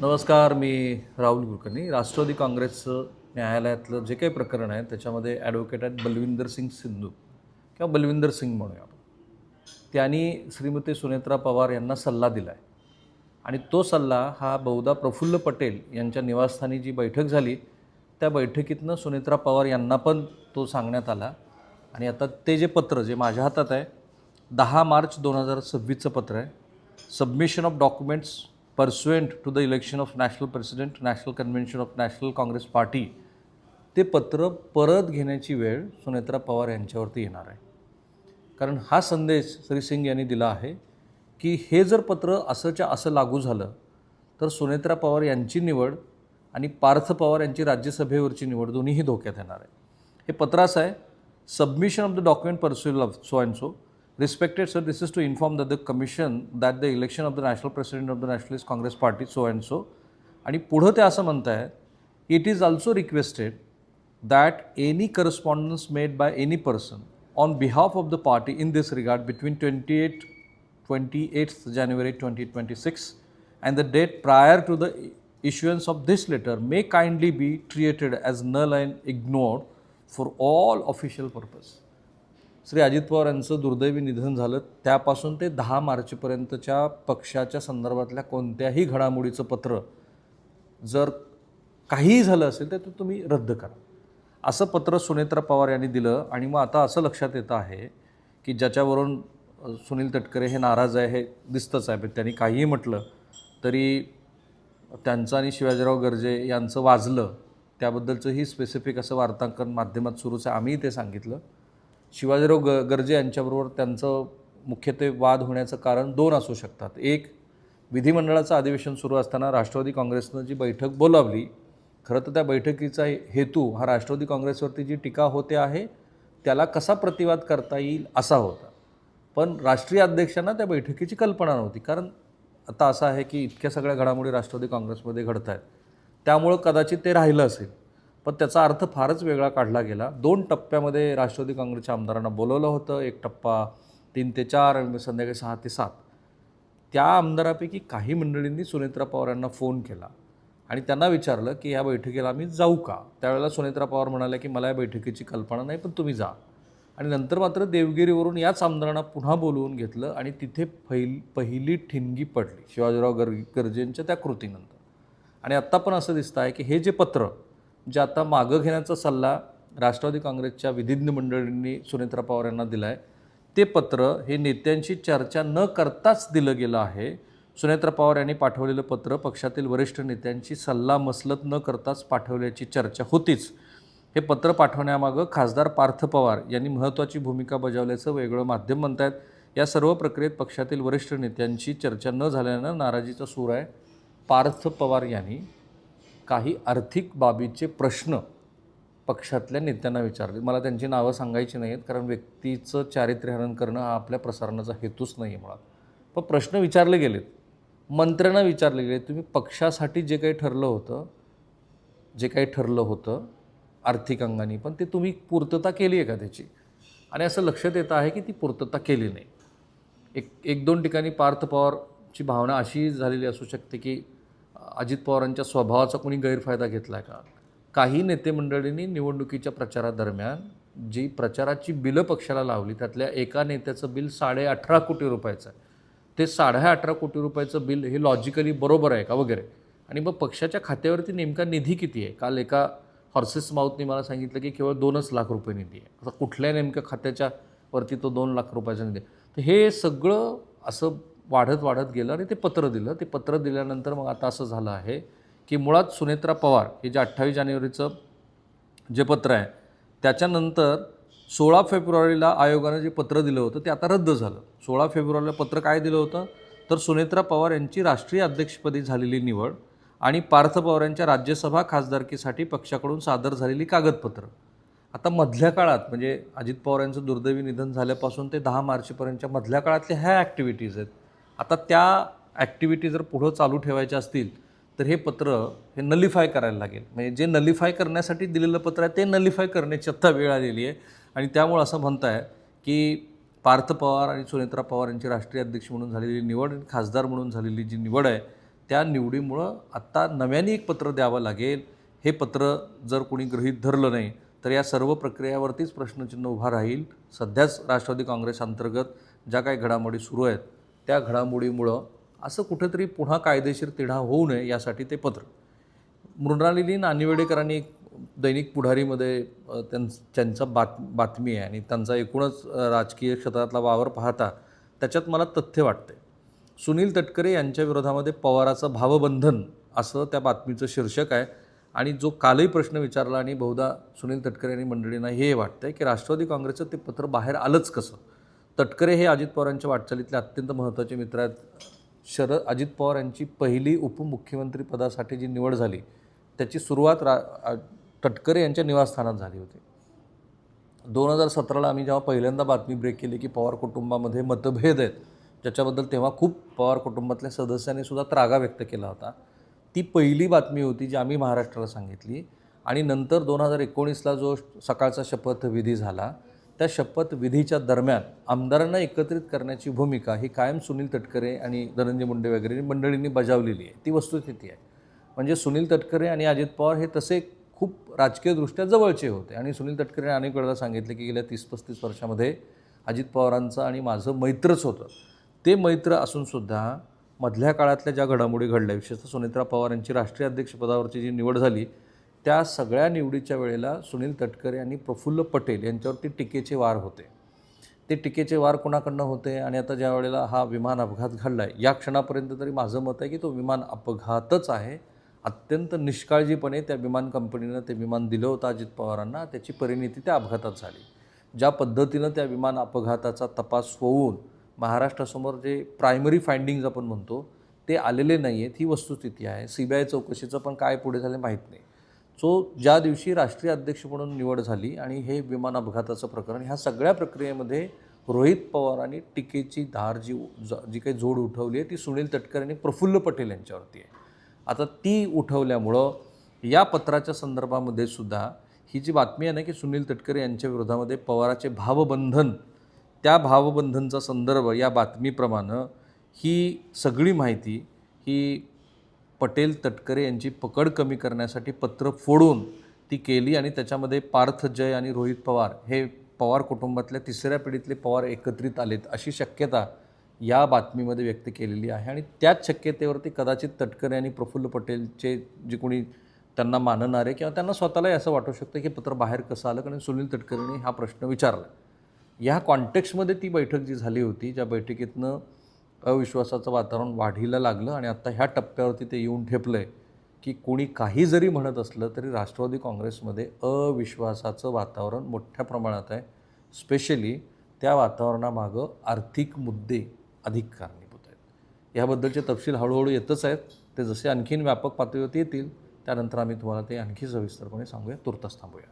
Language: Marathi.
नमस्कार. मी राहुल कुलकर्णी. राष्ट्रवादी काँग्रेसचं न्यायालयातलं जे काही प्रकरण आहे त्याच्यामध्ये ॲडव्होकेट आहेत बलविंदर सिंग सिंधू किंवा बलविंदर सिंग म्हणूया आपण. त्यांनी श्रीमती सुनेत्रा पवार यांना सल्ला दिला आहे आणि तो सल्ला हा बहुधा प्रफुल्ल पटेल यांच्या निवासस्थानी जी बैठक झाली त्या बैठकीतनं सुनेत्रा पवार यांना पण तो सांगण्यात आला. आणि आता ते जे पत्र जे माझ्या हातात आहे 10 मार्च 2026चं पत्र आहे. Submission of documents pursuant to the election of national president national convention of national Congress party. ते पत्र परत घेण्याची वेळ सुनेत्रा पवार यांच्यावरती येणार आहे. कारण हा संदेश श्री सिंग यांनी दिला आहे की हे जर पत्र असंच्या असं लागू झालं तर सुनेत्रा पवार यांची निवड आणि पार्थ पवार यांची राज्यसभेवरची निवड दोन्हीही धोक्यात येणार आहे. हे पत्र असं आहे, submission of the document pursuant of so and so. Respected sir, this is to inform that the commission that the election of the national president of the Nationalist Congress Party so and so. आणि पुढं ते असं म्हणत आहे, it is also requested that any correspondence made by any person on behalf of the party in this regard between 28th January 2026 and the date prior to the issuance of this letter may kindly be treated as null and ignored for all official purpose. Shri Ajit Pawar यांचं दुर्दैवी निधन झालं त्यापासून ते 10 मार्चपर्यंतच्या पक्षाच्या संदर्भातल्या कोणत्याही घडामोडीचं पत्र जर काहीही झालं असेल तर ते तुम्ही रद्द करा, असं पत्र सुनेत्रा पवार यांनी दिलं. आणि मग आता असं लक्षात येतं आहे की ज्याच्यावरून सुनील तटकरे हे नाराज आहे हे दिसतंच आहे. त्यांनी काहीही म्हटलं तरी त्यांचं आणि शिवाजीराव गर्जे यांचं वाजलं त्याबद्दलचंही स्पेसिफिक असं वार्तांकन माध्यमात सुरूच आहे. आम्हीही ते सांगितलं. शिवाजीराव गर्जे यांच्याबरोबर त्यांचं मुख्यत्वे वाद होण्याचं कारण 2 असू शकतात. एक, विधिमंडळाचं अधिवेशन सुरू असताना राष्ट्रवादी काँग्रेसनं जी बैठक बोलावली, खरं तर त्या बैठकीचा हेतू हा राष्ट्रवादी काँग्रेसवरती जी टीका होते आहे त्याला कसा प्रतिवाद करता येईल असा होता. पण राष्ट्रीय अध्यक्षांना त्या बैठकीची कल्पना नव्हती. कारण आता असं आहे की इतक्या सगळ्या घडामोडी राष्ट्रवादी काँग्रेसमध्ये घडत आहेत त्यामुळं कदाचित ते राहिलं असेल. पण त्याचा अर्थ फारच वेगळा काढला गेला. 2 टप्प्यामध्ये राष्ट्रवादी काँग्रेसच्या आमदारांना बोलवलं होतं. एक टप्पा 3 ते 4 आणि संध्याकाळी 6 ते 7. त्या आमदारापैकी काही मंडळींनी सुनेत्रा पवार यांना फोन केला आणि त्यांना विचारलं की या बैठकीला आम्ही जाऊ का. त्यावेळेला सुनेत्रा पवार म्हणाल्या की मला या बैठकीची कल्पना नाही पण तुम्ही जा. आणि नंतर मात्र देवगिरीवरून याच आमदारांना पुन्हा बोलवून घेतलं आणि तिथे पहिली ठिणगी पडली शिवाजीराव गर्जेंच्या त्या कृतीनंतर. आणि आत्ता पण असं दिसतं आहे की हे जे पत्र जे आता मागं घेण्याचा सल्ला राष्ट्रवादी काँग्रेसच्या विधिज्ञ मंडळींनी सुनेत्रा पवार यांना दिला आहे, ते पत्र हे नेत्यांशी चर्चा न करताच दिलं गेलं आहे. सुनेत्रा पवार यांनी पाठवलेलं पत्र पक्षातील वरिष्ठ नेत्यांची सल्लामसलत न करताच पाठवल्याची चर्चा होतीच. हे पत्र पाठवण्यामागं खासदार पार्थ पवार यांनी महत्त्वाची भूमिका बजावल्याचं वेगळं माध्यम म्हणत आहेत. या सर्व प्रक्रियेत पक्षातील वरिष्ठ नेत्यांची चर्चा न झाल्यानं नाराजीचा सूर आहे. पार्थ पवार यांनी काही आर्थिक बाबीचे प्रश्न पक्षातल्या नेत्यांना विचारले. मला त्यांची नावं सांगायची नाही आहेत कारण व्यक्तीचं चारित्र्यहनन करणं हा आपल्या प्रसारणाचा हेतूच नाही आहे मुळात. पण प्रश्न विचारले गेलेत, मंत्र्यांना विचारले गेले, तुम्ही पक्षासाठी जे काही ठरलं होतं आर्थिक अंगाने पण ते तुम्ही पूर्तता केली आहे का त्याची. आणि असं लक्षात येतं आहे की ती पूर्तता केली नाही. एक 2 ठिकाणी पार्थ पवारची भावना अशी झालेली असू शकते की अजित पवारांच्या स्वभावाचा कोणी गैरफायदा घेतला आहे का. काही नेते मंडळींनी निवडणुकीच्या प्रचारादरम्यान जी प्रचाराची बिलं पक्षाला लावली त्यातल्या एका नेत्याचं बिल 18.5 कोटी रुपयाचं आहे. ते 18.5 कोटी रुपयाचं बिल हे लॉजिकली बरोबर आहे का वगैरे. आणि मग पक्षाच्या खात्यावरती नेमका निधी किती आहे. काल एका हॉर्सेस माऊथनी मला सांगितलं की केवळ 2 लाख रुपये निधी आहे. आता कुठल्या नेमक्या खात्याच्या वरती तो 2 लाख रुपयाचा निधी. तर हे सगळं असं वाढत गेलं आणि ते पत्र दिलं. ते पत्र दिल्यानंतर मग आता असं झालं आहे की मुळात सुनेत्रा पवार हे जे 28 जानेवारीचं जे पत्र आहे त्याच्यानंतर 16 फेब्रुवारीला आयोगानं जे पत्र दिलं होतं ते आता रद्द झालं. 16 फेब्रुवारीला पत्र काय दिलं होतं तर सुनेत्रा पवार यांची राष्ट्रीय अध्यक्षपदी झालेली निवड आणि पार्थ पवार यांच्या राज्यसभा खासदारकीसाठी पक्षाकडून सादर झालेली कागदपत्र. आता मधल्या काळात म्हणजे अजित पवार यांचं दुर्दैवी निधन झाल्यापासून ते 10 मार्चपर्यंतच्या मधल्या काळातल्या ह्या ॲक्टिव्हिटीज आहेत. आता त्या ॲक्टिव्हिटी जर पुढं चालू ठेवायच्या असतील तर हे पत्र हे नलिफाय करायला लागेल. म्हणजे जे नलिफाय करण्यासाठी दिलेलं पत्र आहे ते नलिफाय करण्याची आत्ता वेळ आलेली आहे. आणि त्यामुळं असं म्हणत आहे की पार्थ पवार आणि सुनेत्रा पवार यांची राष्ट्रीय अध्यक्ष म्हणून झालेली निवड आणि खासदार म्हणून झालेली जी निवड आहे त्या निवडीमुळं आत्ता नव्याने एक पत्र द्यावं लागेल. हे पत्र जर कोणी गृहीत धरलं नाही तर या सर्व प्रक्रियावरतीच प्रश्नचिन्ह उभा राहील. सध्याच राष्ट्रवादी काँग्रेस अंतर्गत ज्या काही घडामोडी सुरू आहेत त्या घडामोडीमुळं असं कुठेतरी पुन्हा कायदेशीर तिढा होऊ नये यासाठी ते पत्र. मृणालिनी नानिवडेकरांनी एक दैनिक पुढारीमध्ये त्यांचा बातमी आहे आणि त्यांचा एकूणच राजकीय क्षेत्रातला वावर पाहता त्याच्यात मला तथ्य वाटते. सुनील तटकरे यांच्या विरोधामध्ये पवाराचं भावबंधन असं त्या बातमीचं शीर्षक आहे. आणि जो कालही प्रश्न विचारला आणि बहुधा सुनील तटकरे आणि मंडळींना हे वाटतंय की राष्ट्रवादी काँग्रेसचं ते पत्र बाहेर आलंच कसं. तटकरे हे अजित पवारांच्या वाटचालीतले अत्यंत महत्त्वाचे मित्र आहेत. अजित पवार यांची पहिली उपमुख्यमंत्री पदासाठी जी निवड झाली त्याची सुरुवात तटकरे यांच्या निवासस्थानात झाली होती. 2017ला आम्ही जेव्हा पहिल्यांदा बातमी ब्रेक केली की पवार कुटुंबामध्ये मतभेद आहेत, ज्याच्याबद्दल तेव्हा खूप पवार कुटुंबातल्या सदस्यांनी सुद्धा त्रागा व्यक्त केला होता, ती पहिली बातमी होती जी आम्ही महाराष्ट्राला सांगितली. आणि नंतर 2019ला जो सकाळचा शपथविधी झाला त्या शपथविधीच्या दरम्यान आमदारांना एकत्रित करण्याची भूमिका ही कायम सुनील तटकरे आणि धनंजय मुंडे वगैरे मंडळींनी बजावलेली आहे. ती वस्तुस्थिती आहे. म्हणजे सुनील तटकरे आणि अजित पवार हे तसे खूप राजकीयदृष्ट्या जवळचे होते आणि सुनील तटकरे अनेक वेळा सांगितले की गेल्या 30-35 वर्षामध्ये अजित पवारांचं आणि माझं मैत्रच होतं. ते मैत्र असूनसुद्धा मधल्या काळातल्या ज्या घडामोडी घडल्या, विशेषतः सुनेत्रा पवार यांची राष्ट्रीय अध्यक्षपदावरची जी निवड झाली त्या सगळ्या निवडीच्या वेळेला सुनील तटकरे आणि प्रफुल्ल पटेल यांच्यावरती टीकेचे वार होते. ते टीकेचे वार कोणाकडनं होते आणि आता ज्या वेळेला हा विमान अपघात घडला आहे या क्षणापर्यंत तरी माझं मत आहे की तो विमान अपघातच आहे. अत्यंत निष्काळजीपणे त्या विमान कंपनीनं ते विमान दिलं होतं अजित पवारांना. त्याची परिणिती त्या अपघातात झाली. ज्या पद्धतीनं त्या विमान अपघाताचा तपास होऊन महाराष्ट्रासमोर जे प्रायमरी फाइंडिंग्ज आपण म्हणतो ते आलेले नाही आहेत ही वस्तुस्थिती आहे. CBI चौकशीचं पण काय पुढे झालं माहीत नाही. ज्या दिवशी राष्ट्रीय अध्यक्ष म्हणून निवड झाली आणि हे विमान अपघाताचं प्रकरण, ह्या सगळ्या प्रक्रियेमध्ये रोहित पवारांनी टीकेची धार जी काही जोड उठवली आहे ती सुनील तटकरे आणि प्रफुल्ल पटेल यांच्यावरती आहे. आता ती उठवल्यामुळं या पत्राच्या संदर्भामध्ये सुद्धा ही जी बातमी आहे ना की सुनील तटकरे यांच्या विरोधामध्ये पवाराचे भावबंधन, त्या भावबंधनचा संदर्भ या बातमीप्रमाणे ही सगळी माहिती ही पटेल तटकरे यांची पकड कमी करण्यासाठी पत्र फोडून ती केली आणि त्याच्यामध्ये पार्थ जय आणि रोहित पवार हे पवार कुटुंबातल्या तिसऱ्या पिढीतले पवार एकत्रित आलेत अशी शक्यता या बातमीमध्ये व्यक्त केलेली आहे. आणि त्याच शक्यतेवरती कदाचित तटकरे आणि प्रफुल्ल पटेलचे जे कोणी त्यांना मानणारे किंवा त्यांना स्वतःलाही असं वाटू शकतं की पत्र बाहेर कसं आलं, कारण सुनील तटकरेंनी हा प्रश्न विचारला. ह्या कॉन्टेक्स्टमध्ये ती बैठक जी झाली होती, ज्या बैठकीतनं अविश्वासाचं वातावरण वाढीला लागलं आणि आत्ता ह्या टप्प्यावरती ते येऊन ठेपलं आहे की कोणी काही जरी म्हणत असलं तरी राष्ट्रवादी काँग्रेसमध्ये अविश्वासाचं वातावरण मोठ्या प्रमाणात आहे. स्पेशली त्या वातावरणामागं आर्थिक मुद्दे अधिक कारणीभूत आहेत. याबद्दलचे तपशील हळूहळू येतच आहेत. ते जसे आणखीन व्यापक पातळीवरती येतील त्यानंतर आम्ही तुम्हाला ते आणखी सविस्तरपणे सांगूया. तुर्तास थांबूया.